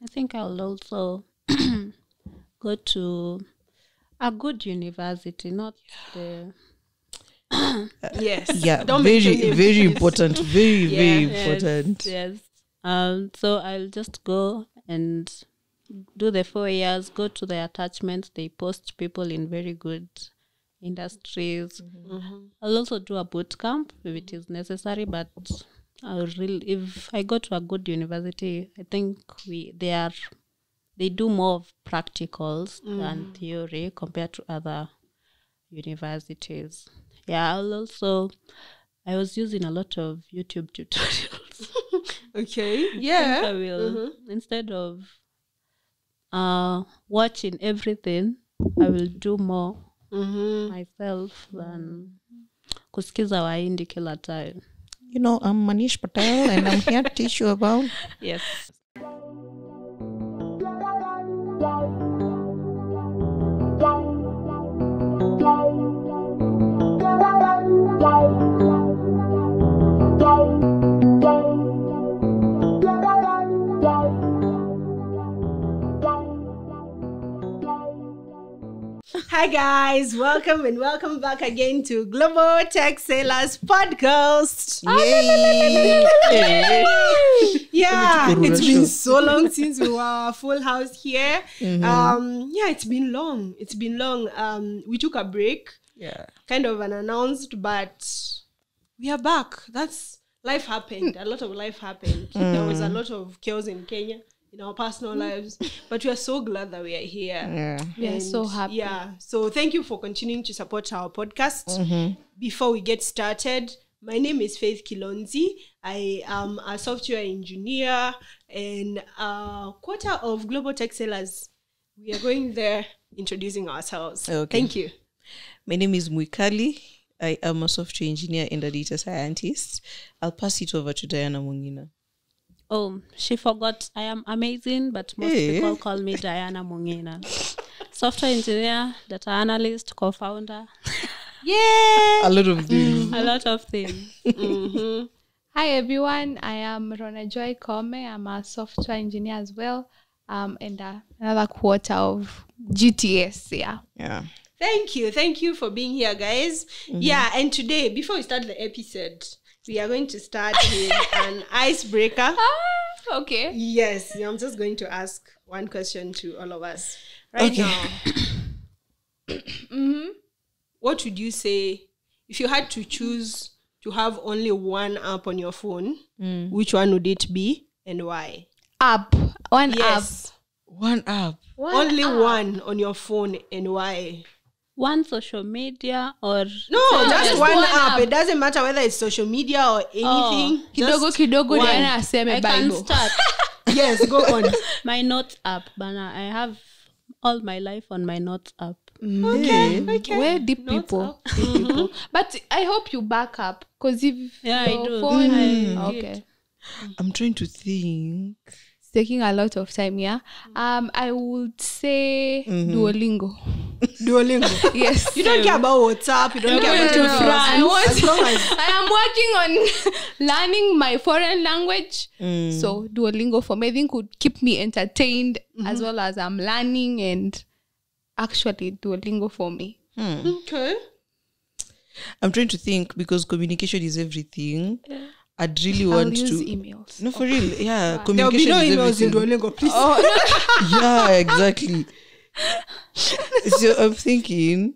I think I'll also go to a good university, not the... Yes. Yeah, Don't very important. Very important. Yes. So I'll just go and do the 4 years, go to the attachments. They post people in very good industries. I'll also do a boot camp if it is necessary, but if I go to a good university, I think they do more of practicals than theory compared to other universities. Yeah, I was using a lot of YouTube tutorials. Okay. Yeah. I will, instead of watching everything, I will do more myself than kusikiza waindi kila time. You know, I'm Manish Patel and I'm here to teach you about... Yes. Hi guys, welcome back again to Global Tech Sailors Podcast. Yay! Yeah, it's been so long since we were full house here. It's been long. We took a break. Yeah. Kind of unannounced, but we are back. Life happened. A lot of life happened. There was a lot of chaos in Kenya, in our personal lives, but we are so glad that we are here. Yeah. We are so happy. Yeah. So thank you for continuing to support our podcast. Before we get started, my name is Faith Kilonzi. I am a software engineer and a quarter of Global Tech Sailors. We are going there introducing ourselves. Okay. Thank you. My name is Mwikali. I am a software engineer and a data scientist. I'll pass it over to Diana Mongina. Oh, she forgot. I am amazing, but most people call me Diana Mongina. Software engineer, data analyst, co-founder. Yeah. A lot of things. A lot of things. Hi everyone, I am Rhonajoy Koome. I'm a software engineer as well, and another quarter of GTS. Yeah. Thank you for being here, guys. Yeah, and today, before we start the episode, we are going to start with an icebreaker. Okay. Yes, I'm just going to ask one question to all of us right now. What would you say if you had to choose to have only one app on your phone? Which one would it be and why? App. One Yes. One app. Only one on your phone and why? One social media or... No, just one app. app. It doesn't matter whether it's social media or anything. Kidogo one. Diana aseme I can Bible. start. Yes, go on. My notes app, Bana. I have all my life on my notes app. Okay. We're deep Notes people. app. Deep people. But I hope you back up, because if Yeah, I your do. phone... I okay. I'm trying to think. It's taking a lot of time, yeah. I would say Duolingo. Yes. You don't care about WhatsApp. You don't care about France. As long as I am working on learning my foreign language. So Duolingo for me, I think, would keep me entertained as well as I'm learning, and actually Duolingo for me. okay. I'm trying to think because communication is everything. I'd really I'll want use to... emails. No, for real. Yeah, There will be communication no is emails in everything. Duolingo, please. Yeah, exactly. So I'm thinking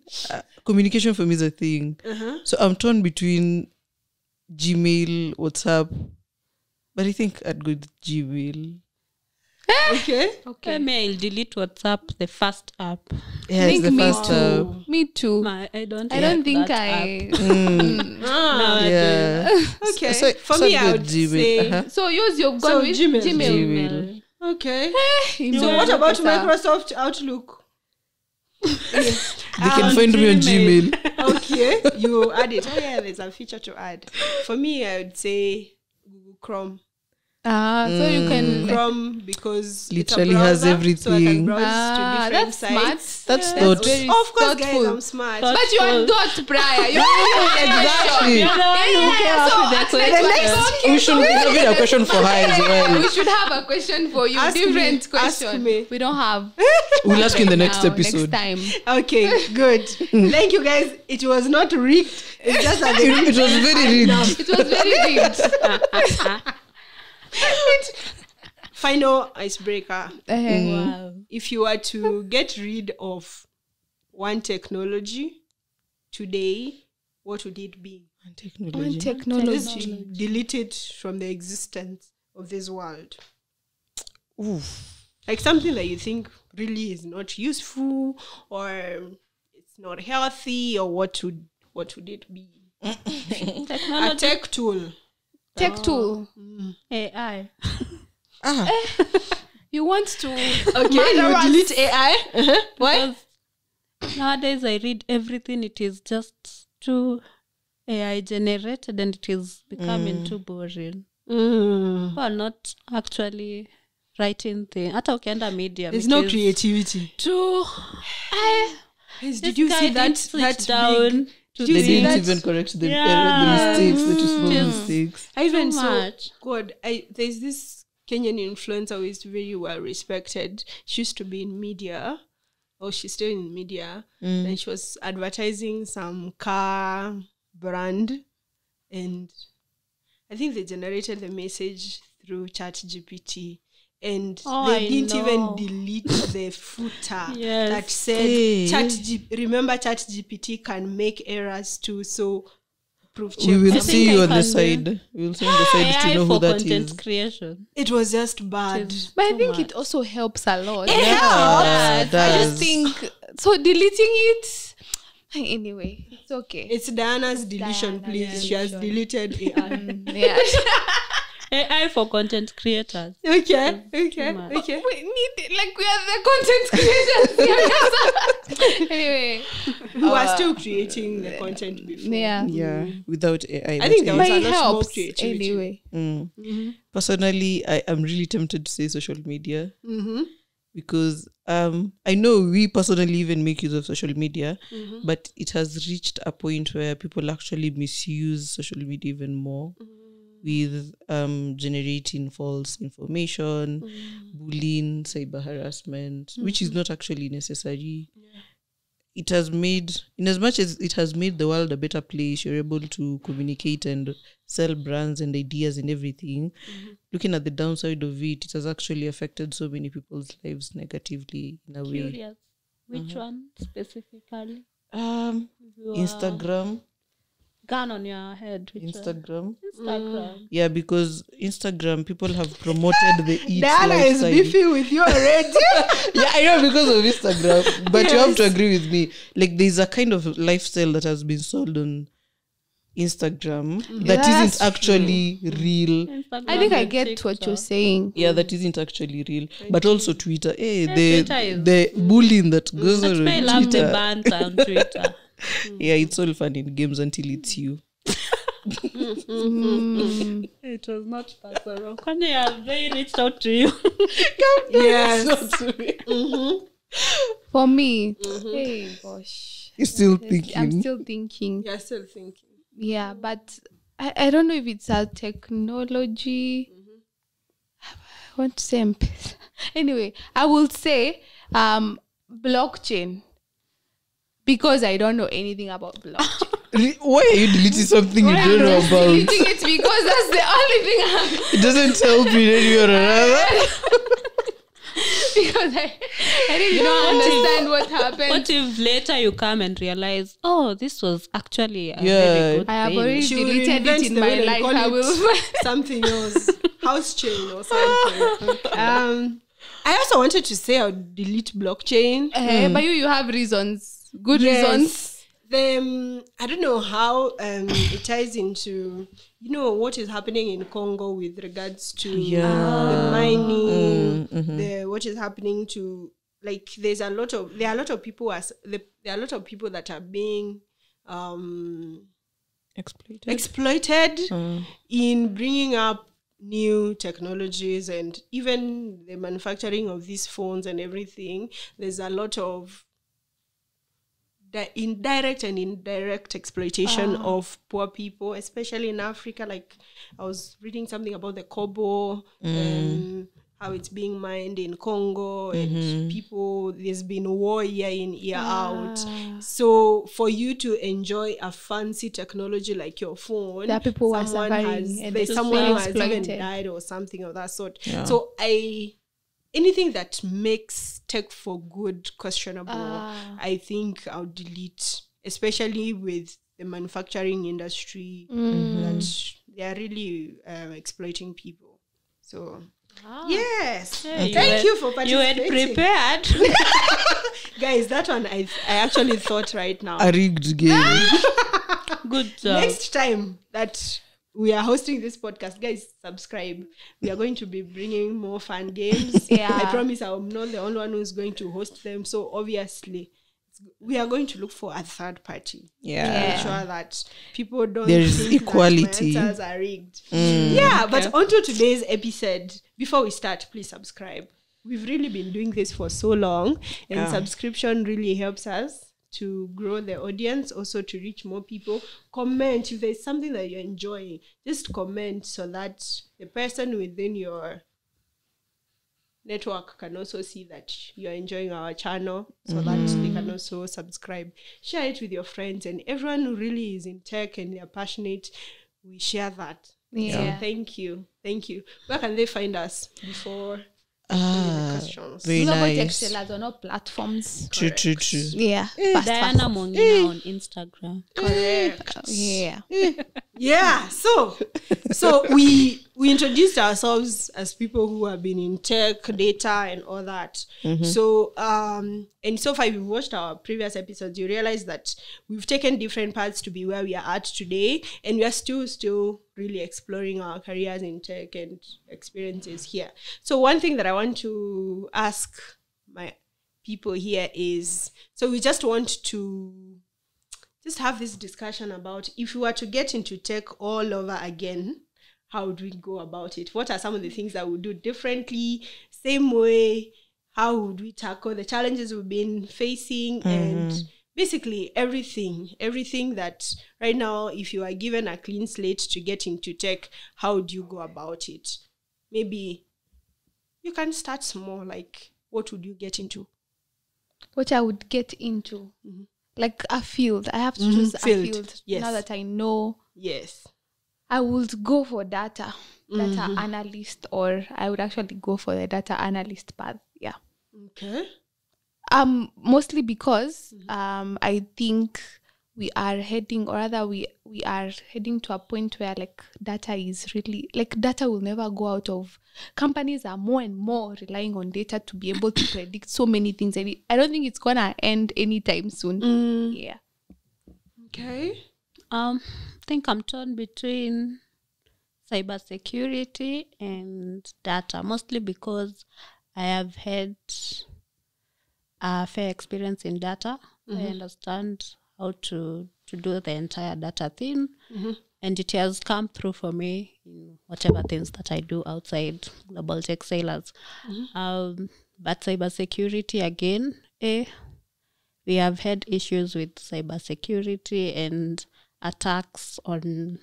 communication for me is a thing. So I'm torn between Gmail, WhatsApp, but I think I'd go with Gmail. Okay. Okay. I'll delete WhatsApp, the first app. Yeah, it's the me first too. Me too. I don't think that I... app. No, Yeah. Okay. So For me, I good would Gmail. say... So use your So gun with Gmail. Gmail. Okay. Email. So what about Microsoft Outlook? They can find me on Gmail. Okay. You add it. Oh yeah, there's a feature to add. For me, I would say Google Chrome. So you can. Chrome because Literally it's a has browser, so I can everything. browse to different That's sites. smart. That's That's thought. very Of course, thoughtful. guys, I'm smart. But you are not prior. You Exactly. You're the one who came up with the question. We should have a question for her as well. We should have a question for you. Ask Different me, ask question. me. We don't have. We'll ask you in the next now, episode. Next time. Okay, good. Thank you, guys. It was not rigged. It's just that It was very rigged. It was very rigged. Final icebreaker. Wow. If you were to get rid of one technology today, what would it be? Technology. Technology. Delete it from the existence of this world. Oof. Like something that you think really is not useful or it's not healthy, or what would it be? A Technology. tech tool. Tech tool. AI. You want to? Okay, you delete AI. Why? Because nowadays I read everything. It is just too AI generated, and it is becoming too boring. People are not actually writing things. Hata ukienda media. There's no creativity. Too. Guys, This did you guy see did that? switch That down. big? To Did you They see didn't that? even correct the, Yeah. the mistakes, the small Mm. mistakes. I even Too saw. much. God, there's this Kenyan influencer who is very well respected. She used to be in media, or she's still in media, and she was advertising some car brand, and I think they generated the message through ChatGPT. And Oh, they I didn't even know. delete the footer Yes. that said Hey. remember ChatGPT can make errors too, so proof check. We will I see think you I on the can side. We will see on the side to AI know for who that content is. creation. It was just bad. It is But I too think much. it also helps a lot. It helps. Yeah, it I does. just think so. Deleting it. Anyway, it's okay. It's Diana's deletion, Diana's please. She has deleted AI. Yeah. AI for content creators. Okay. much. We need we are the content creators. Anyway, Who are still creating the content before. yeah. Yeah, without AI. I think there But was a it lot more helps creativity. anyway. Personally, I am really tempted to say social media Mm-hmm. because I know we personally even make use of social media, but it has reached a point where people actually misuse social media even more with generating false information, bullying, cyber harassment, which is not actually necessary. It has made, in as much as it has made the world a better place, you're able to communicate and sell brands and ideas and everything. Looking at the downside of it, it has actually affected so many people's lives negatively in a way. Curious. Which one specifically? Your Instagram. gun on your head. Which one? Instagram. Instagram. Yeah, because Instagram, people have promoted the eat Diana is lifestyle. beefy with you already. Yeah, I know, because of Instagram. But you have to agree with me. Like, there's a kind of lifestyle that has been sold on Instagram that That's isn't actually real. Instagram I think I and get what you're TikTok. saying. Yeah, that isn't actually real. But also Twitter. Hey, Twitter is- the bullying that goes on I on love the Twitter. bands on Twitter. Yeah, it's all fun in games until it's you. It was not personal. Kwani have they reached out to you? Yes. For me, hey gosh, You're still I'm thinking. still thinking. You're still thinking. Yeah, but I don't know if it's a technology. I want to say M-Pesa. Anyway, I will say blockchain because I don't know anything about blockchain. Why are you deleting something you don't know I'm about? deleting it because that's the only thing It doesn't help you in any way or another. because I didn't understand what happened. What if later you come and realize, oh, this was actually a Yeah. very good I have thing. already She will deleted invent it in the my way they life. call I it will. something else. House chain or something. I also wanted to say I'll delete blockchain. But you have reasons, good reasons. I don't know how it ties into, what is happening in Congo with regards to the mining, what is happening to, like, there are a lot of people that are being Exploited. exploited in bringing up new technologies and even the manufacturing of these phones and everything, there's a lot of indirect and indirect exploitation of poor people, especially in Africa. Like I was reading something about the kobo and how it's being mined in Congo, and people, there's been war year in, year out. So for you to enjoy a fancy technology like your phone, there are people who are suffering and there's someone who has even died or something of that sort. So anything that makes tech for good questionable, I think I'll delete, especially with the manufacturing industry, that they are really exploiting people. So, yes. Hey, thank you for participating. You were prepared. Guys, that one I actually thought right now. A rigged game. Good job. Next time that we are hosting this podcast, guys, subscribe. We are going to be bringing more fun games. I promise I'm not the only one who's going to host them. So obviously, we are going to look for a third party. To make sure that people don't There's think equality. that my answers are rigged. But onto today's episode, before we start, please subscribe. We've really been doing this for so long, and subscription really helps us to grow the audience, also to reach more people. Comment if there's something that you're enjoying. Just comment so that the person within your network can also see that you're enjoying our channel, so that they can also subscribe. Share it with your friends, and everyone who really is in tech and they're passionate, we share that. So thank you. Where can they find us before questions? Very Global Tech nice. Sellers on all platforms. True. Yeah. Diana Mongina on Instagram. Correct. Yeah. So we introduced ourselves as people who have been in tech, data, and all that. So and so far, if you've watched our previous episodes, you realize that we've taken different paths to be where we are at today, and we are still really exploring our careers in tech and experiences here. So one thing that I want to ask my people here is, so we just want to just have this discussion about, if we were to get into tech all over again, how would we go about it? What are some of the things that we would do differently? Same way, how would we tackle the challenges we've been facing? And basically everything that right now, if you are given a clean slate to get into tech, how would you go about it? Maybe you can start small, like what would you get into? What I would get into, like a field. I have to choose a field. Yes. Now that I know. Yes. I would go for data analyst, or I would actually go for the data analyst path. Yeah. Okay. Mostly because I think we are heading to a point where like data is really, like data will never go out of. Companies are more and more relying on data to be able to predict so many things, and I don't think it's gonna end anytime soon. Yeah. Okay. I think I'm torn between cybersecurity and data, mostly because I have had a fair experience in data. I understand how to do the entire data thing, and it has come through for me in whatever things that I do outside Global Tech Sailors. But cybersecurity, again, we have had issues with cybersecurity and attacks on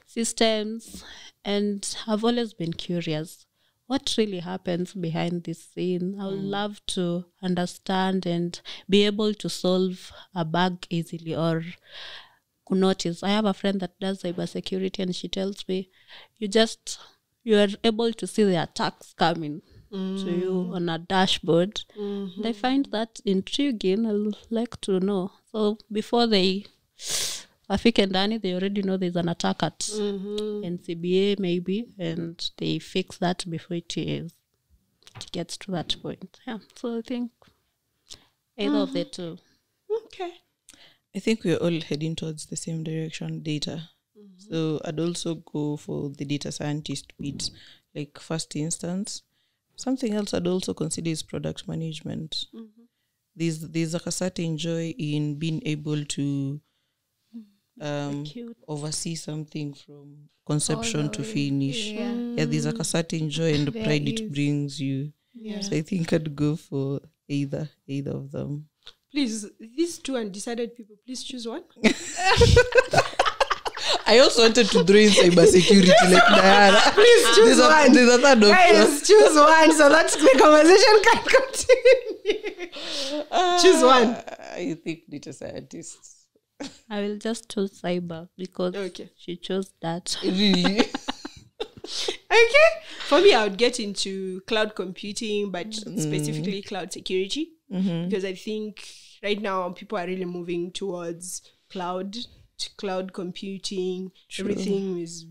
systems, and I've always been curious what really happens behind this scene. I would love to understand and be able to solve a bug easily, or notice. I have a friend that does cybersecurity, and she tells me you are able to see the attacks coming to you on a dashboard. And I find that intriguing. I'd like to know. So before they Afik and Danny, they already know there's an attack at NCBA maybe, and they fix that before it gets to that point. Yeah, so I think either of the two. Okay. I think we're all heading towards the same direction, data. So I'd also go for the data scientist bit, like first instance. Something else I'd also consider is product management. There's like a certain joy in being able to Cute. oversee something from conception to the way. finish. Yeah. There's like a certain joy and There pride is. it brings you. Yeah. So I think I'd go for either of them. Please, these two undecided people, please choose one. I also wanted to throw in cybersecurity like Diana. Please choose one. There's a third option. Guys, choose one so that the conversation can continue. Choose one. I think data scientists. I will just choose cyber because she chose that. Really? Okay. For me, I would get into cloud computing, but specifically cloud security. Because I think right now people are really moving towards cloud computing. True. Everything is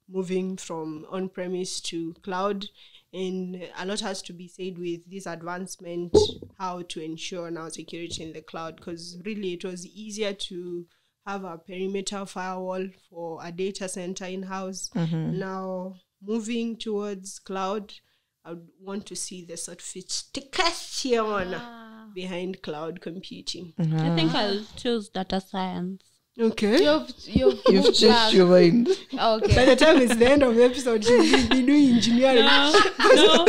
moving from on-premise to cloud. And a lot has to be said with this advancement, how to ensure now security in the cloud. Because really it was easier to have a perimeter firewall for a data center in-house. Now moving towards cloud, I would want to see the sophistication behind cloud computing. I think I'll choose data science. Okay. You've You've changed your mind. Okay. By the time it's the end of the episode, you'll be doing engineering. No,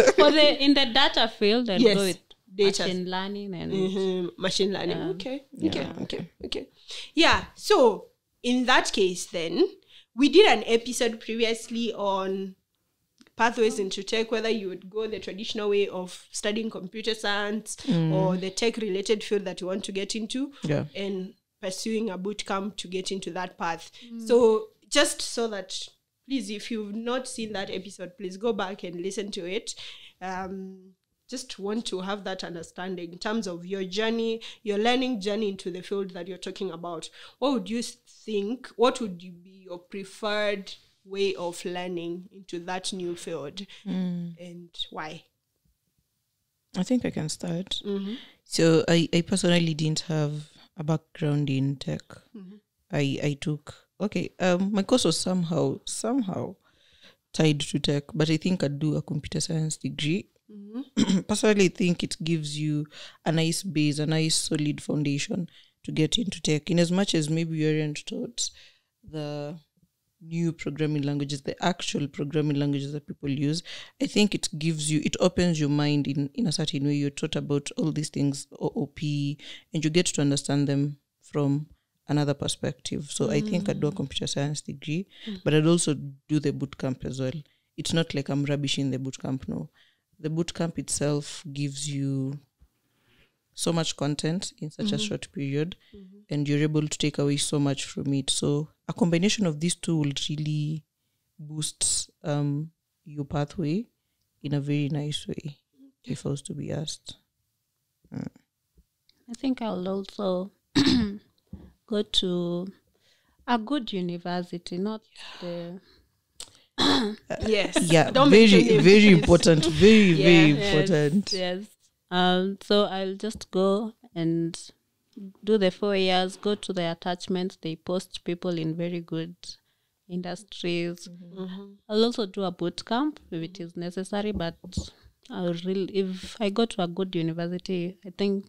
in the data field, I'll Yes. go with Data. machine learning and Machine learning. Okay. Yeah. So in that case, then we did an episode previously on pathways into tech, whether you would go the traditional way of studying computer science or the tech-related field that you want to get into, and pursuing a boot camp to get into that path. So just so that, please, if you've not seen that episode, please go back and listen to it. Just want to have that understanding in terms of your journey, your learning journey into the field that you're talking about. What would you think? What would be your preferred way of learning into that new field, and why? I think I can start. So I personally didn't have a background in tech. I took my course was somehow tied to tech, but I think I'd do a computer science degree. Personally, I think it gives you a nice base, a nice solid foundation to get into tech, in as much as maybe you aren't taught the new programming languages, the actual programming languages that people use. I think it opens your mind in a certain way. You're taught about all these things, OOP, and you get to understand them from another perspective. So I think I'd do a computer science degree, but I'd also do the boot camp as well. It's not like I'm rubbish in the boot camp, no. The boot camp itself gives you so much content in such a short period, and you're able to take away so much from it. So a combination of these two will really boost your pathway in a very nice way, if I was to be asked. I think I'll also go to a good university, not the... Yes. Yeah, Don't very, mention names, very please. important. Very, very Yes, important. yes. So I'll just go and do the 4 years, go to the attachments. They post people in very good industries. I'll also do a boot camp if it is necessary, but if I go to a good university, I think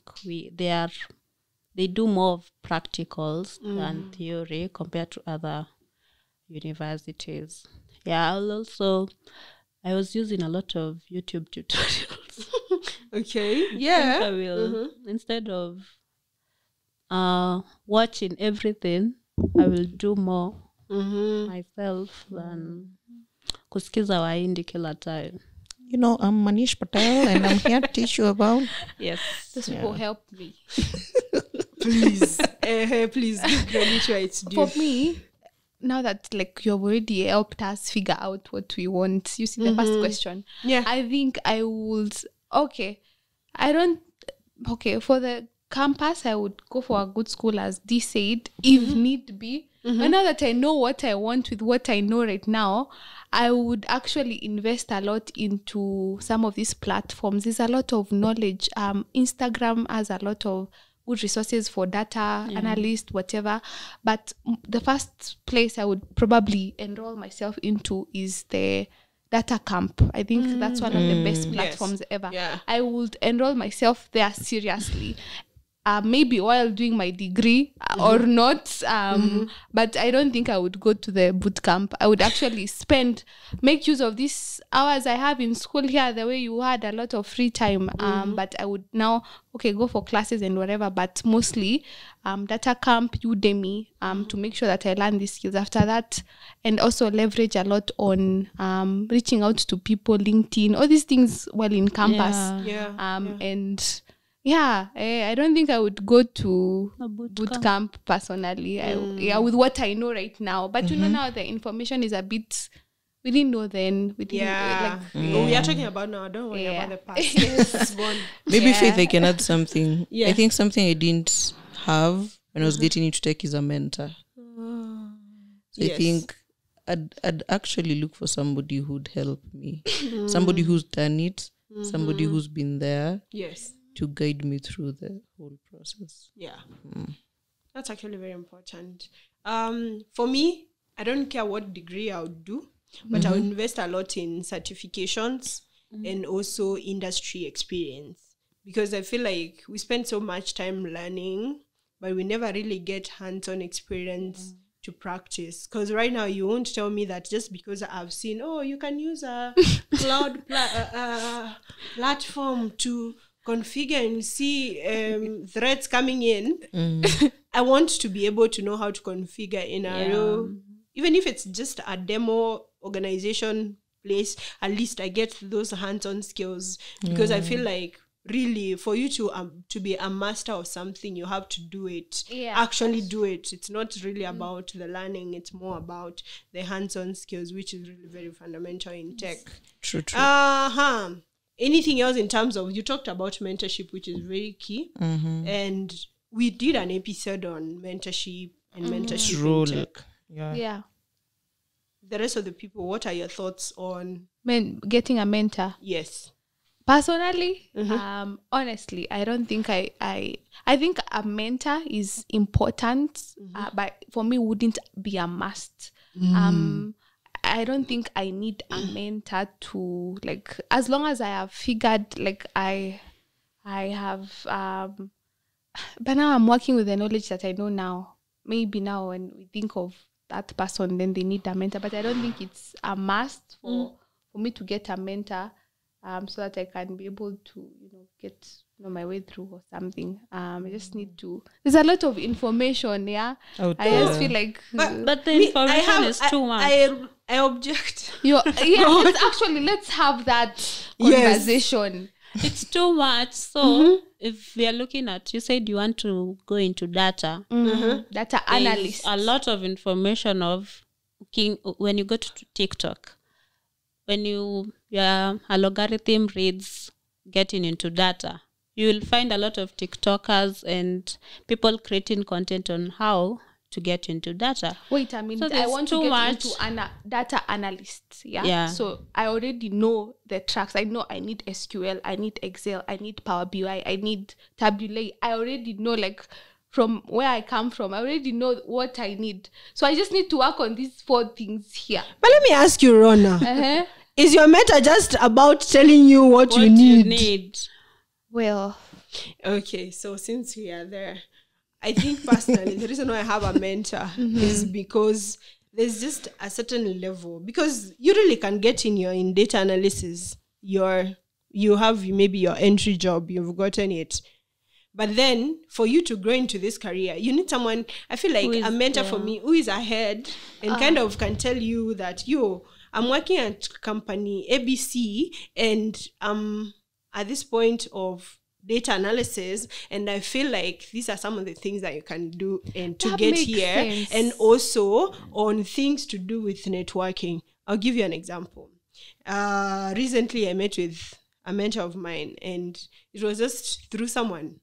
they do more of practicals than theory compared to other universities. Yeah, I was using a lot of YouTube tutorials. Okay. I think Yeah. I will, instead of watching everything, I will do more myself than kusikiza waindi kila time. You know, I'm Manish Patel, and I'm here to teach you about... Yes. Those people help me. Please. Please give credit where it's due. For me, now that like you've already helped us figure out what we want, you see the first question. Yeah. I think I would, for the campus, I would go for a good school, as Dee said, if need be. But now that I know what I want with what I know right now, I would actually invest a lot into some of these platforms. There's a lot of knowledge. Instagram has a lot of good resources for data analyst, whatever. But the first place I would probably enroll myself into is the data camp. I think that's one of the best platforms ever. Yeah. I would enroll myself there seriously. maybe while doing my degree or not. But I don't think I would go to the boot camp. I would actually make use of these hours I have in school here, the way you had a lot of free time. But I would now, go for classes and whatever, but mostly data camp, Udemy, to make sure that I learn these skills after that, and also leverage a lot on reaching out to people, LinkedIn, all these things while in campus. And I don't think I would go to A boot camp personally. With what I know right now. But you know, now the information is a bit, we didn't know then. We didn't We are talking about now. Don't worry about the past. It's gone. Maybe Faith, I can add something. Yeah. I think something I didn't have when I was getting into tech is a mentor. So I think I'd actually look for somebody who'd help me. Somebody who's done it. Somebody who's been there. Yes. To guide me through the whole process. Yeah. That's actually very important. For me, I don't care what degree I would do, but I would invest a lot in certifications and also industry experience, because I feel like we spend so much time learning, but we never really get hands-on experience to practice. Because right now you won't tell me that just because I've seen, you can use a cloud platform to configure and see threads coming in. I want to be able to know how to configure in a real, even if it's just a demo organization place, at least I get those hands-on skills, because I feel like really for you to be a master of something, you have to do it. Actually do it. It's not really about the learning, it's more about the hands-on skills, which is really very fundamental in tech. True. Anything else in terms of, you talked about mentorship, which is very key, and we did an episode on mentorship and mentorship in tech. Yeah. The rest of the people, what are your thoughts on getting a mentor? Yes. Personally, honestly, I don't think I think a mentor is important, but for me wouldn't be a must. I don't think I need a mentor to, like, as long as I have figured, like, I have, but now I'm working with the knowledge that I know now. Maybe now when we think of that person, then they need a mentor, but I don't think it's a must for me to get a mentor, so that I can be able to, get my way through or something. I just need to. There's a lot of information. I just feel like, but the information is too much. I object. Let's have that conversation. It's too much. So if we are looking at, you said you want to go into data. Data analyst. A lot of information when you go to TikTok, when your algorithm reads getting into data, you will find a lot of TikTokers and people creating content on how to get into data. Wait, I mean, so I want to get into data analyst. Yeah. So I already know the tracks. I know I need SQL, I need Excel, I need Power BI, I need Tabulate. I already know, like, from where I come from, I already know what I need. So I just need to work on these 4 things here. But let me ask you, Rona. Is your mentor just about telling you what you need? Well, okay, so since we are there, I think personally, the reason why I have a mentor is because there's just a certain level, because you really can get in data analysis, you have maybe your entry job, you've gotten it. But then for you to grow into this career, you need someone, I feel like a mentor for me, who is ahead and kind of can tell you that, I'm working at company ABC and at this point of data analysis, and I feel like these are some of the things that you can do and to get here sense. And also on things to do with networking. I'll give you an example. Recently I met with a mentor of mine, and it was just through someone,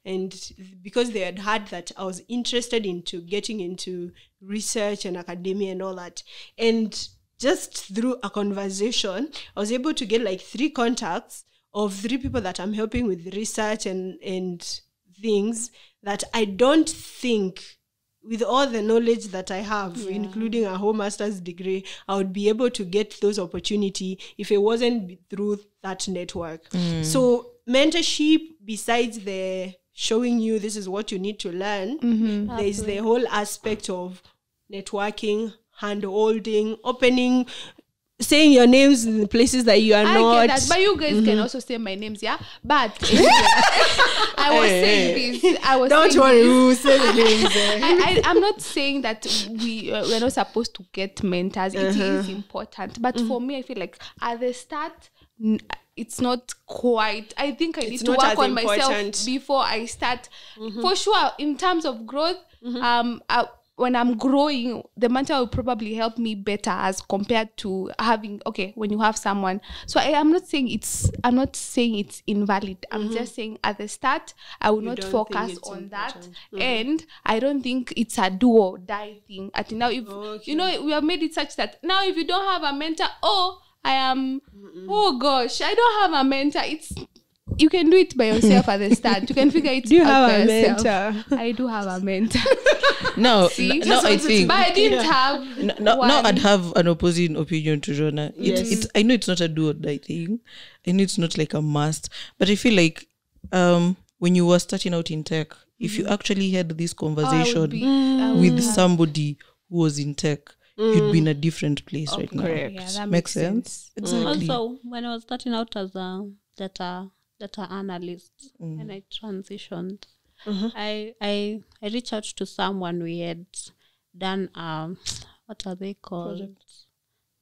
and because they had heard that I was interested into getting into research and academia and all that, and just through a conversation I was able to get like 3 contacts of 3 people that I'm helping with research and things that I don't think, with all the knowledge that I have, including a whole master's degree, I would be able to get those opportunities if it wasn't through that network. So mentorship, besides the showing you this is what you need to learn. There's the whole aspect of networking, hand-holding, opening, saying your names in the places that you are not. I get that, but you guys can also say my names, yeah? But anyway, I was saying this. Don't worry, we'll say the names. I'm not saying that we're not supposed to get mentors. It is important. But for me, I feel like at the start, it's not quite. I think I need to work on myself before I start. For sure, in terms of growth, when I'm growing, the mentor will probably help me better as compared to having, when you have someone. So I'm not saying it's invalid. I'm just saying at the start, I will not focus on that. And I don't think it's a do or die thing. I think now, if we have made it such that now if you don't have a mentor, I don't have a mentor. You can do it by yourself at the start. You can figure it do you out have by a yourself. mentor? I do have a mentor. I think. But I didn't have Now I'd have an opposing opinion to Rhona. I know it's not a do or die thing. I know it's not like a must. But I feel like when you were starting out in tech, if you actually had this conversation with somebody who was in tech, you'd be in a different place right now. Correct. Yeah, that Makes sense. Exactly. Also, when I was starting out as a data analyst, and I transitioned, I reached out to someone. We had done what are they called?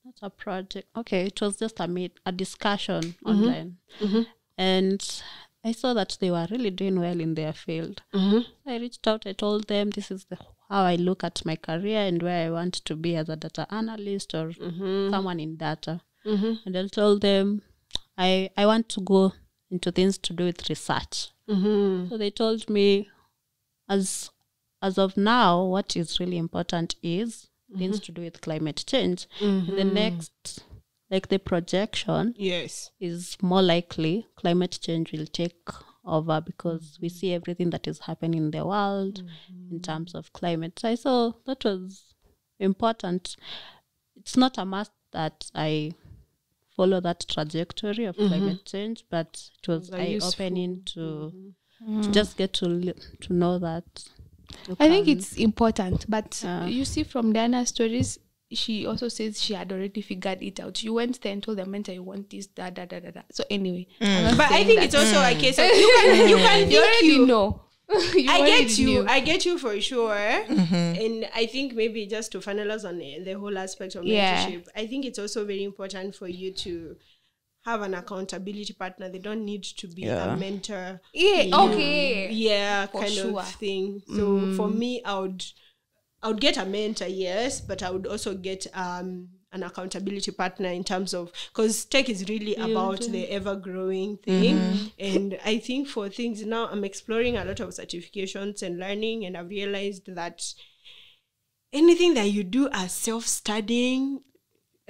Not a project. Okay, it was just a discussion online, and I saw that they were really doing well in their field. I reached out. I told them this is how I look at my career and where I want to be as a data analyst or someone in data. And I told them I want to go into things to do with research. So they told me, as of now, what is really important is things to do with climate change. The next, like the projection, is more likely climate change will take over because we see everything that is happening in the world in terms of climate. So I saw that was important. It's not a must that I follow that trajectory of climate change, but it was eye-opening to just get to know that. I think it's important, but you see from Diana's stories, she also says she had already figured it out. You went there and told the mentor you want this, da. So anyway, but I think it's also a case of you can you already know. I get you for sure. And I think maybe just to finalize on the whole aspect of mentorship, I think it's also very important for you to have an accountability partner. They don't need to be a mentor. Kind of thing. So for me, I would get a mentor, yes, but I would also get an accountability partner in terms of, because tech is really about the ever-growing thing. And I think for things now, I'm exploring a lot of certifications and learning, and I've realized that anything that you do as self-studying,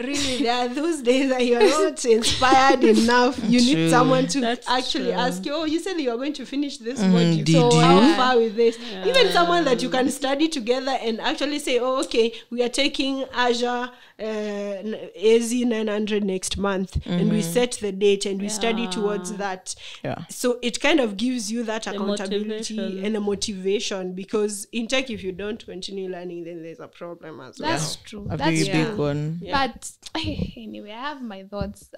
really, there are those days that you're not inspired enough. You need someone to actually ask you, you said you are going to finish this module. So how far with this? Even someone that you can study together and actually say, we are taking Azure AZ 900 next month, and we set the date and we study towards that. So it kind of gives you that accountability and a motivation, because in tech, if you don't continue learning, then there's a problem as well. That's true. A very big one. But anyway, I have my thoughts.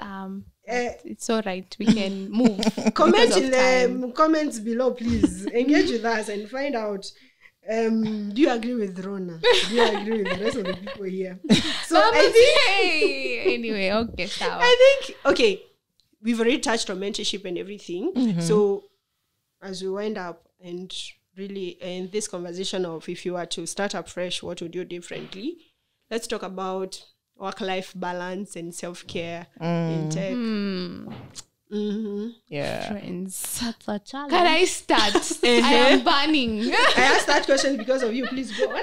It's all right. We can move. Comment in the comments below, please. Engage with us and find out. Do you agree with Rhona? Do you agree with the rest of the people here? So anyway, so I think we've already touched on mentorship and everything. So as we wind up and really in this conversation of if you were to start up fresh, what would you do differently? Let's talk about work-life balance and self-care in tech. Friends, that's a challenge. Can I start? I am burning. I asked that question because of you. Please go on.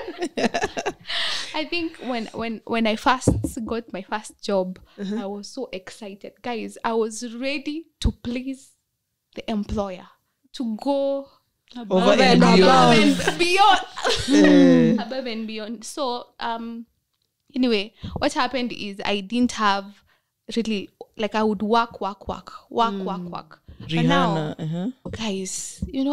I think when I first got my first job, I was so excited. Guys, I was ready to please the employer, to go above and beyond. Above and beyond. So, anyway, what happened is I didn't have really, like I would work. But now, Rihanna. guys, you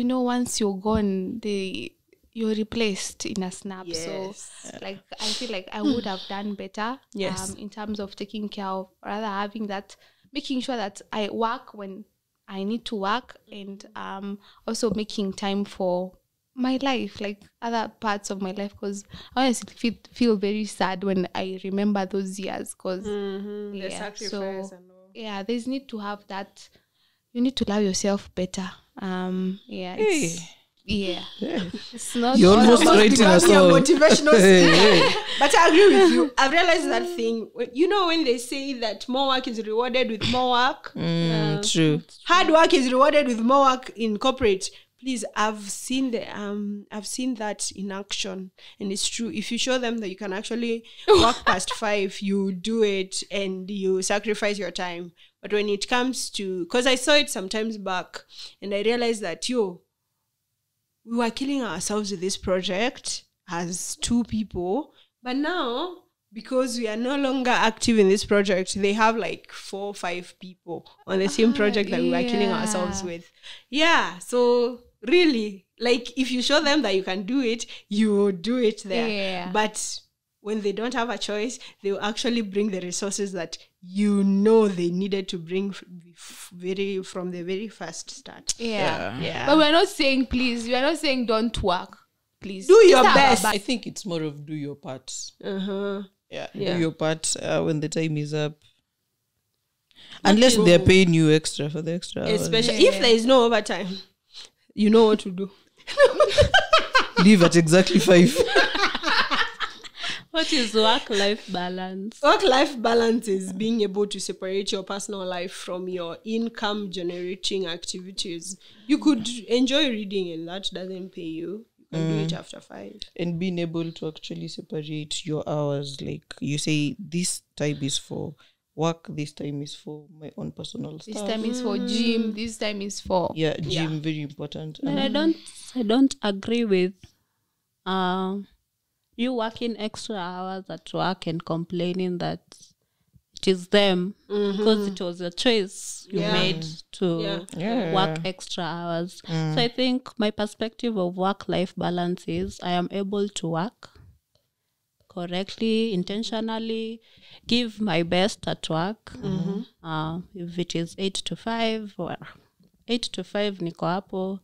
know, once you're gone, you're replaced in a snap. Yes. So, like, I feel like I would have done better. Yes. In terms of taking care of, rather having that, making sure that I work when I need to work, and also making time for my life, like other parts of my life, because I honestly feel very sad when I remember those years, because The sacrifice and all. there's need to have that. You need to love yourself better. It's not You're almost Must writing a become your song. motivational speaker. But I agree with you. I've realized that thing. You know, when they say that more work is rewarded with more work, True. hard work is rewarded with more work in corporate. Please, I've seen that in action, and it's true. If you show them that you can actually work past 5, you do it, and you sacrifice your time. But when it comes to, because I saw it sometimes back, and I realized that we were killing ourselves with this project as 2 people, but now, because we are no longer active in this project, they have like 4 or 5 people on the same project that we were killing ourselves with. Yeah, so really, like, if you show them that you can do it, you do it there. Yeah. But when they don't have a choice, they will actually bring the resources that they needed to bring from the very first start. Yeah. But we're not saying, please, we are not saying don't work. Please Do your Just have a best. I think it's more of do your part. Uh-huh. Yeah. Yeah. Do your part when the time is up. Unless they're paying you extra for the extra hours. Especially if there is no overtime, you know what to do. Leave at exactly 5. What is work-life balance? Work-life balance is being able to separate your personal life from your income-generating activities. You could enjoy reading and that doesn't pay you. You can do it after 5. And being able to actually separate your hours. Like you say, this time is for work, this time is for my own personal stuff. This time is for gym. This time is for Gym, very important. And I don't agree with you working extra hours at work and complaining that it is them because it was a choice you made to work extra hours. So I think my perspective of work-life balance is I am able to work correctly, intentionally, give my best at work. If it is 8 to 5 or 8 to 5 niko hapo,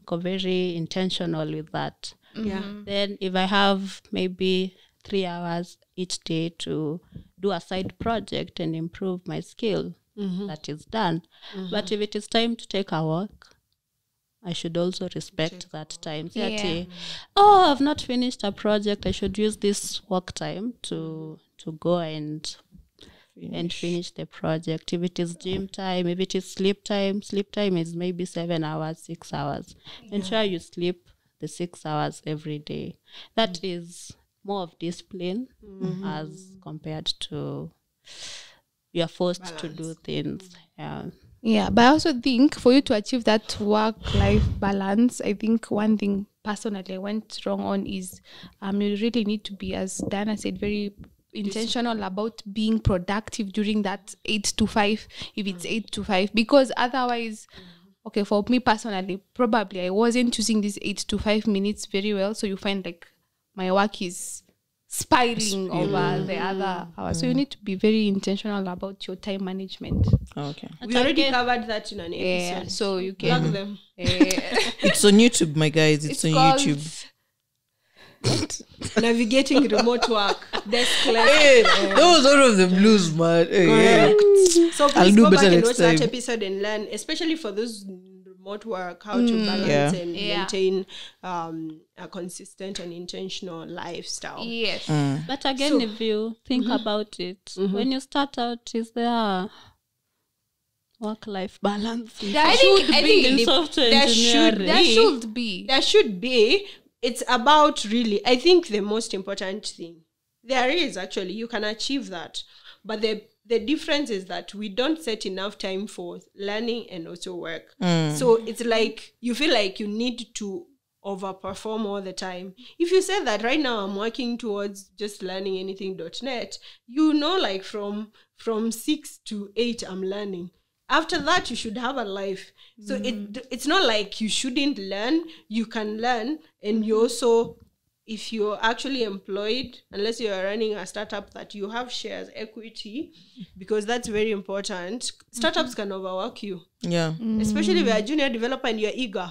niko very intentional with that. Then if I have maybe 3 hours each day to do a side project and improve my skill, that is done. But if it is time to take a walk, I should also respect that time. I've not finished a project, I should use this work time to go and finish the project. If it is gym time, if it is sleep time is maybe 7 hours, 6 hours. Ensure you sleep the 6 hours every day. That is more of discipline as compared to you're forced to do things. Yeah, but I also think for you to achieve that work-life balance, I think one thing personally I went wrong on is you really need to be, as Diana said, very intentional about being productive during that 8 to 5, if it's 8 to 5, because otherwise, okay, for me personally, probably I wasn't using these 8 to 5 minutes very well, so you find like my work is spiraling over the other hours. So you need to be very intentional about your time management. Okay. We already covered that in an episode. Yeah, so you Plug can them. It's on YouTube, my guys. It's on called YouTube. Navigating remote work. Desk life. Hey, that was one of the blues, man. Correct. So I'll please do go back better and next watch that time. episode and learn, especially for those remote work, how to balance and maintain a consistent and intentional lifestyle. yes. But again, if you think about it, when you start out, is there work-life balance? I think in software engineering. There should be. It's about really, I think the most important thing, there is actually, you can achieve that. But the difference is that we don't set enough time for learning and also work. So it's like, you feel like you need to overperform all the time. If you say that right now I'm working towards just learning anything.net, like from 6 to 8 I'm learning. After that, you should have a life. So it's not like you shouldn't learn. You can learn. And you also, if you're actually employed, unless you're running a startup, that you have shares, equity, because that's very important. Startups can overwork you. Yeah. Especially if you're a junior developer and you're eager.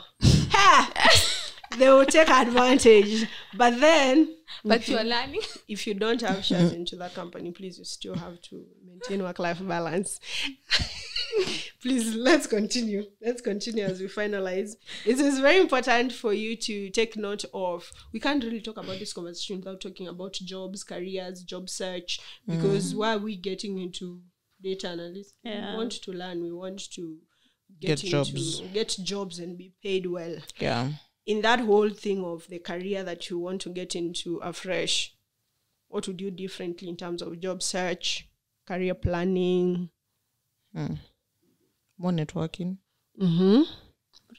They will take advantage. But then... But you're learning. If you don't have shares into that company, please, you still have to maintain work-life balance. Please, let's continue. Let's continue as we finalize. It is very important for you to take note of... We can't really talk about this conversation without talking about jobs, careers, job search, because why are we getting into data analysis? Yeah. We want to learn. We want to Get get jobs and be paid well. Yeah. In that whole thing of the career that you want to get into afresh, what would you do differently in terms of job search, career planning? More networking.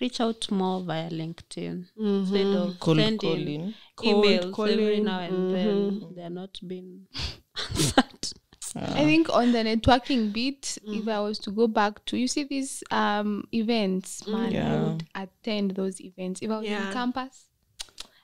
Reach out more via LinkedIn instead of Cold sending calling. emails every now and then. They're not being answered. I think on the networking bit, if I was to go back to, you see these events, man, I would attend those events. If I was in campus,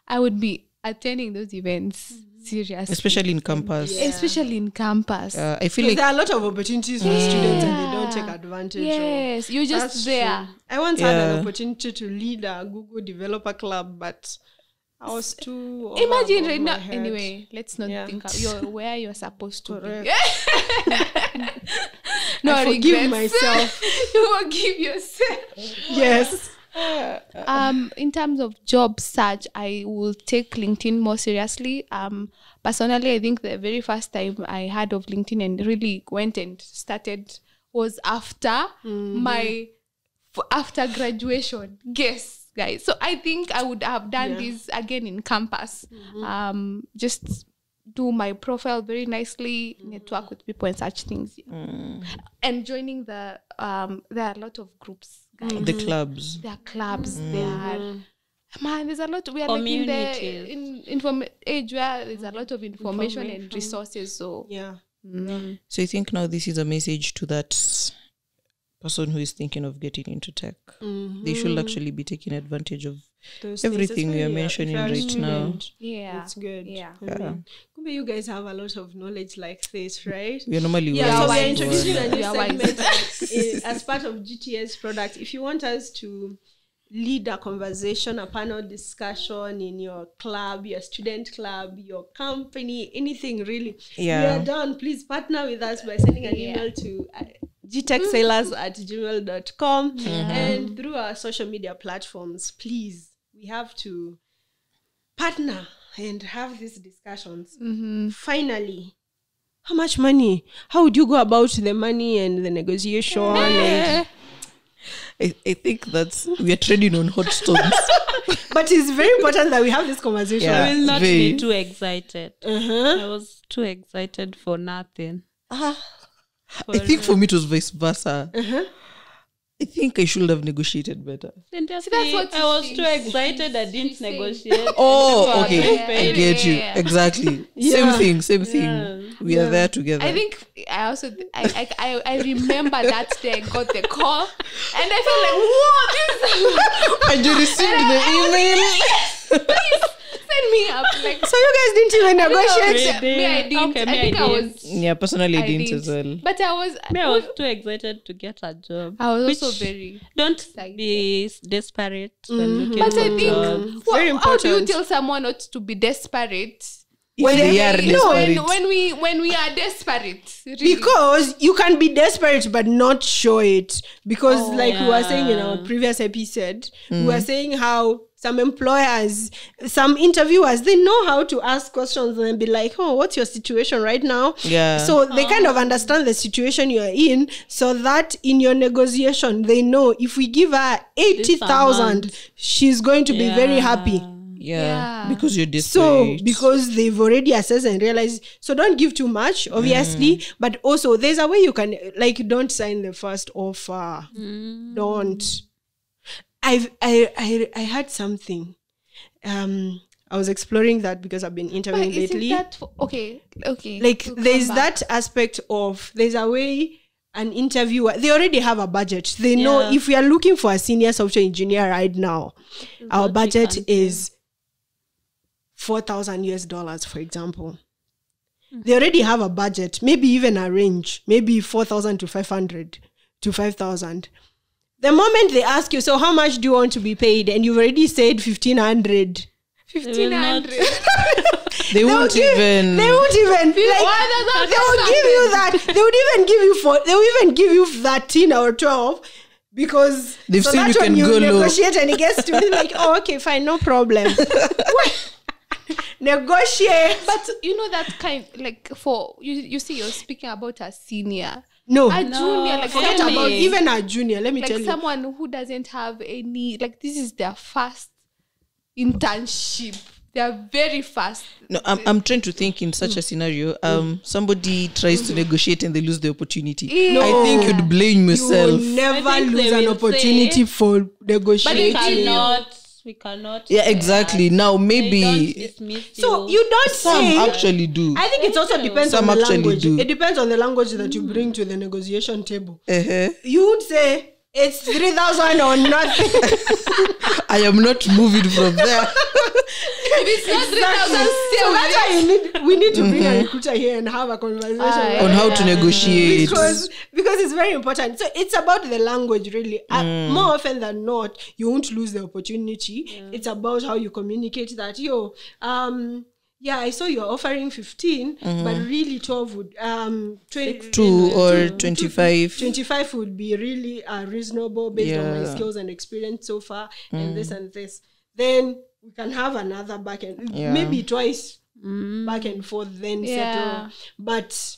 I would be attending those events seriously. Especially in campus. Yeah. Especially in campus. I feel like there are a lot of opportunities for students and they don't take advantage of. Yes, you're just That's there. true. I once had an opportunity to lead a Google developer club, but I was too... Imagine over right my now. head. Anyway, let's not think you're where you're supposed to Correct. be. No, I forgive regrets. myself. You forgive yourself. Yes. In terms of job search, I will take LinkedIn more seriously. Personally, I think the very first time I heard of LinkedIn and really went and started was after after graduation. Guess. Guys, so I think I would have done this again in campus. Just do my profile very nicely, network with people and such things, and joining the there are a lot of groups, guys. the clubs. There are clubs. There are there's a lot. We are like in the age where there's a lot of information and resources. So So I think now this is a message to that person who is thinking of getting into tech. They should actually be taking advantage of Those everything things, we are especially, mentioning if you're a right now. student, yeah, it's good. Yeah. Koome, you guys have a lot of knowledge like this, right? We are normally So we are wise. introducing a new We are wise. segment as part of GTS product. If you want us to lead a conversation, a panel discussion in your club, your student club, your company, anything really, we are done. Please partner with us by sending an email to gtechsailors@gmail.com and through our social media platforms. Please, we have to partner and have these discussions. Finally, how much money? How would you go about the money and the negotiation? And I think that we are treading on hot stones. but it's very important that we have this conversation. Yeah. I will not very. be too excited. I was too excited for nothing. I think for me it was vice versa. I think I should have negotiated better. Then just that's what I was too excited. I didn't negotiate. Oh, And okay. people are I getting get paid. you. Exactly. Same thing. We are there together. I think I also I remember that day I got the call and I felt like, whoa, this and you received the email. please send me up. Like, So you guys didn't even negotiate? Really? I didn't. Okay, I think I was. Yeah, personally, I I didn't didn't. as well. But I was. I was too excited to get a job. I was also Which very. Don't excited. be desperate when looking But for I think, jobs. Very how do you important. tell someone not to be desperate? If they are desperate. When we are desperate, really. Because you can be desperate but not show it. Because like we were saying in our yeah. previous episode, we were saying how some employers, some interviewers, they know how to ask questions and be like, oh, what's your situation right now? Yeah. So they kind of understand the situation you're in, so that in your negotiation, they know if we give her 80,000, she's going to be very happy. Yeah. Yeah. Because you're So, desperate. because they've already assessed and realized, so don't give too much, obviously, but also there's a way you can, like, don't sign the first offer. Don't. I had something. I was exploring that because I've been interviewing But isn't lately. that okay. Like We'll there's come back. that aspect of there's a way an interviewer, they already have a budget. They know Yeah. if we are looking for a senior software engineer right now, our what we budget can pay. is $4,000, for example. They already have a budget, maybe even a range, maybe 4,000 to 500 to 5,000. The moment they ask you, so how much do you want to be paid? And you've already said 1,500. 1,500. They won't even. They won't even like, Why does that they will give you that. They would even give you they will even give you 13 or 12 because They've seen that's you when can you go low. negotiate and it gets to be like, oh, okay, fine, no problem. Negotiate. But you know that kind like for you see you're speaking about a senior. No, A junior, like forget Really? about even a junior. Let me like tell you. someone who doesn't have any like this is their first internship. They are very fast. No, I'm trying to think in such a scenario. Somebody tries to negotiate and they lose the opportunity. Yeah. I think you'd blame You will yourself. never I think lose they an will opportunity say- for We negotiating. cannot. Yeah, exactly. Now They don't maybe dismiss So you don't some say. actually do. I think it also depends Some on the actually language. do. It depends on the language that you bring to the negotiation table. Uh-huh. You would say it's 3,000 or nothing. I am not moving from there. If it's not 3,000 So that's why we need to bring a recruiter here and have a conversation Aye. On how to negotiate. because it's very important. So it's about the language, really. More often than not, you won't lose the opportunity. It's about how you communicate that. Yeah, I saw you're offering 15, but really 12 would 2 or 25. 25 would be really reasonable based on my Yeah. skills and experience so far, and this and this. Then we can have another back and Yeah. maybe twice back and forth, then Yeah. settle. But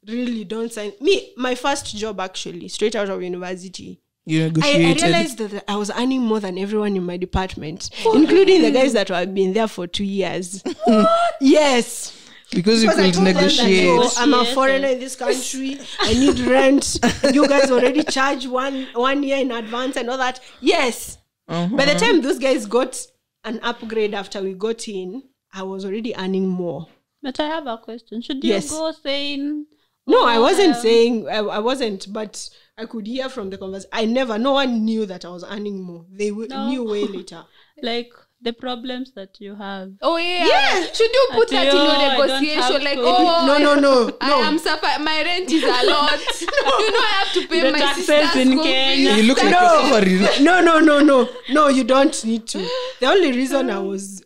really, don't sign me. My first job, actually, straight out of university. You I negotiated. realized that I was earning more than everyone in my department, including the guys that have been there for 2 years. Yes. because you Because I could told them that, negotiate. "Oh, I'm a Negotiate. foreigner in this country. I need rent. You guys already charge one year in advance and all that." Yes. By the time those guys got an upgrade after we got in, I was already earning more. But I have a question. Should you Yes. go saying? No, I wasn't um, saying I wasn't, but I could hear from the conversation. No one knew that I was earning more. They No. knew way later. like the problems that you have. Oh yeah. Yeah. Should you put that in Yo, your I don't negotiation? have Like, to. oh No. I am suffering. My rent is a lot. You know, I have to pay The my taxes sister's in school Kenya. You fees. look like you're suffering. No, you don't need to. The only reason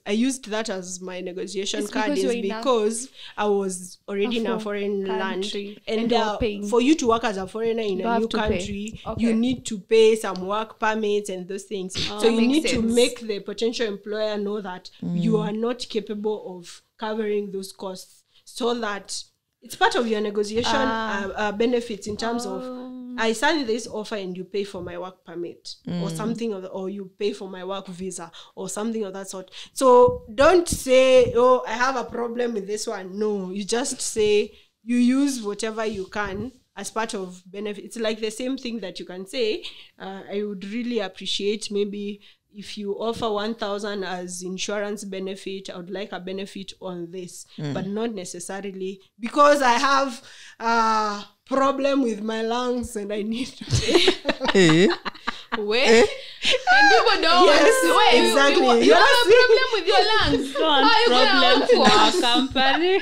I used that as my negotiation It's card because is you're in a- because I was already in a foreign country, land. and you're paying. For you to work as a foreigner in You a have new to pay. country, Okay. you need to pay some work permits and those things. So That you makes need to sense. make the potential employer know that you are not capable of covering those costs, so that it's part of your negotiation benefits in terms of I sign this offer and you pay for my work permit or something, or you pay for my work visa or something of that sort. So don't say, oh, I have a problem with this one. No, you just say you use whatever you can as part of benefit. It's like the same thing that you can say, I would really appreciate maybe if you offer 1,000 as insurance benefit, I would like a benefit on this, but not necessarily because I have a problem with my lungs and I need to pay. Eh? Wait. And people don't Yes, want to. Wait, exactly. you have a problem with your lungs. Don't How are you problems in going our to company.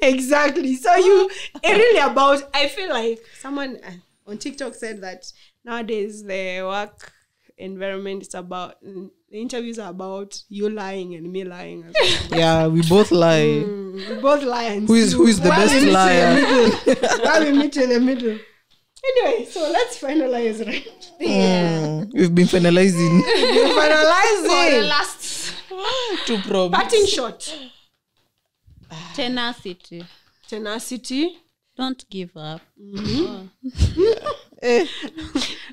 Exactly. So it's really about, I feel like someone on TikTok said that nowadays the work environment is about, the interviews are about you lying and me lying as well. Yeah, we both lie. We both lie and Who is the Why best we meet in the liar? middle? Why we meet in the middle? Anyway, so let's finalize, right? We've been finalizing We're for the finalizing. last 2 problems. Parting shot. Tenacity. Tenacity. Don't give up.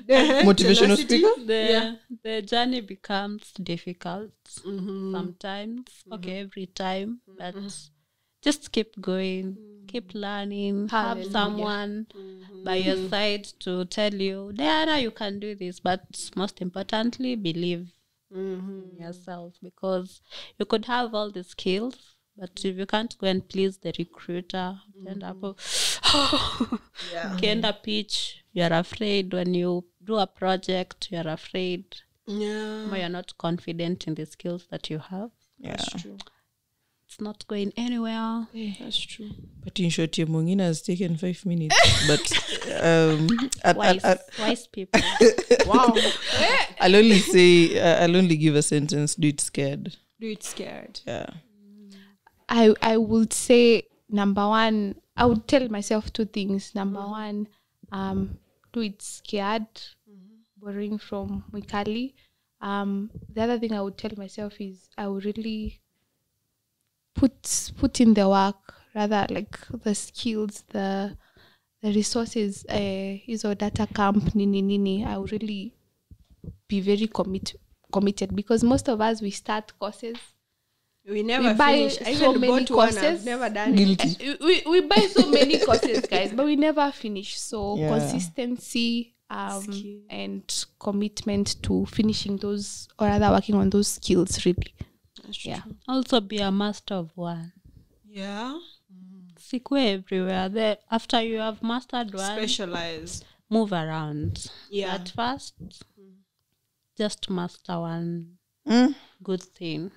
Motivational Tenacity. speaker. The journey becomes difficult sometimes. Okay, every time, but just keep going, keep learning. Have Hallelujah. someone by your side to tell you, Diana, you can do this. But most importantly, believe in yourself, because you could have all the skills, but if you can't go and please the recruiter, end up pitch, you're afraid. When you do a project, you're afraid. Or you're not confident in the skills that you have. That's true. It's not going anywhere. That's true. But in short, your Mongina has taken 5 minutes. But wise people. Wow. I'll only say, I'll only give a sentence: do it scared. Do it scared. Yeah. I would say, number one, I would tell myself 2 things. Number one, do it scared, borrowing from Mwikali. The other thing I would tell myself is I would really put in the work, rather like the skills, the resources, data camp, nini. I would really be very committed, because most of us, we start courses. We never buy finish. I so even many bought one. courses. I've never done Guilty. it. We buy so many courses, guys, but we never finish. So consistency and commitment to finishing those, or rather working on those skills, really. That's true. Also be a master of one. Yeah. Sikwe everywhere. There, after you have mastered one, Specialize. move around. Yeah. At first, just master one good thing.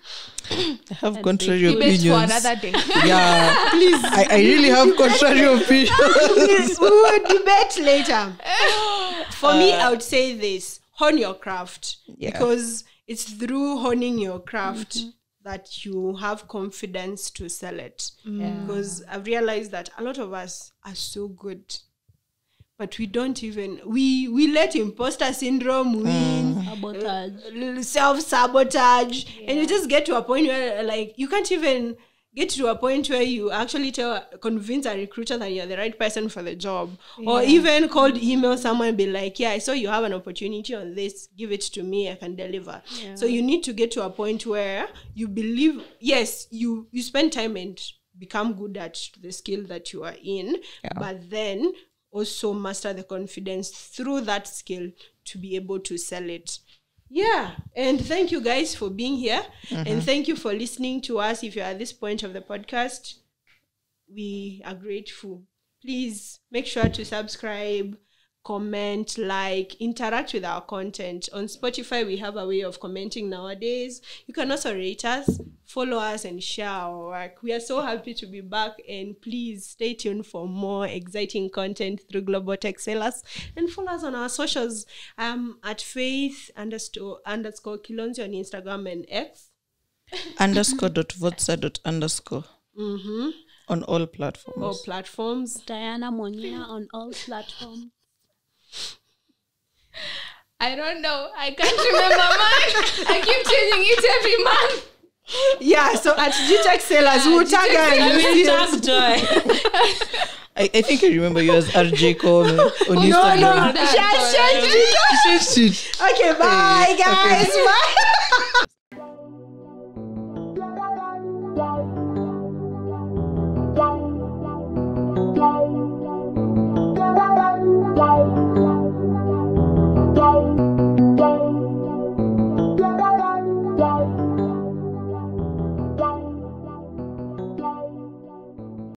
I have And contrary they- Debate for opinions. another day. Yeah, please. I really have contrary opinions. We will debate later. For me, I would say this: hone your craft, because it's through honing your craft that you have confidence to sell it. Because I've realized that a lot of us are so good, but we don't even we let imposter syndrome win, Sabotage. self-sabotage, and you just get to a point where, like, you can't even get to a point where you actually convince a recruiter that you're the right person for the job, or even cold email someone and be like, I saw you have an opportunity on this, give it to me, I can deliver. So you need to get to a point where you believe, yes, you spend time and become good at the skill that you are in, but then also master the confidence through that skill to be able to sell it. Yeah, and thank you guys for being here, and thank you for listening to us. If you're at this point of the podcast, we are grateful. Please make sure to subscribe, comment, like, interact with our content. On Spotify, we have a way of commenting nowadays. You can also rate us, follow us, and share our work. We are so happy to be back, and please stay tuned for more exciting content through Global Tech Sellers, and follow us on our socials. At faith_Kilonzi on Instagram and X. _.votsa._ on all platforms. All platforms. Diana Mongina on all platforms. I don't know. I can't remember mine. I keep changing it every month. Yeah, so at GTech Sellers, who tag her? Joy. I think I remember you as RJ Koome on Instagram. No, she has changed it. She changed it. Okay, bye, guys. Okay. Bye.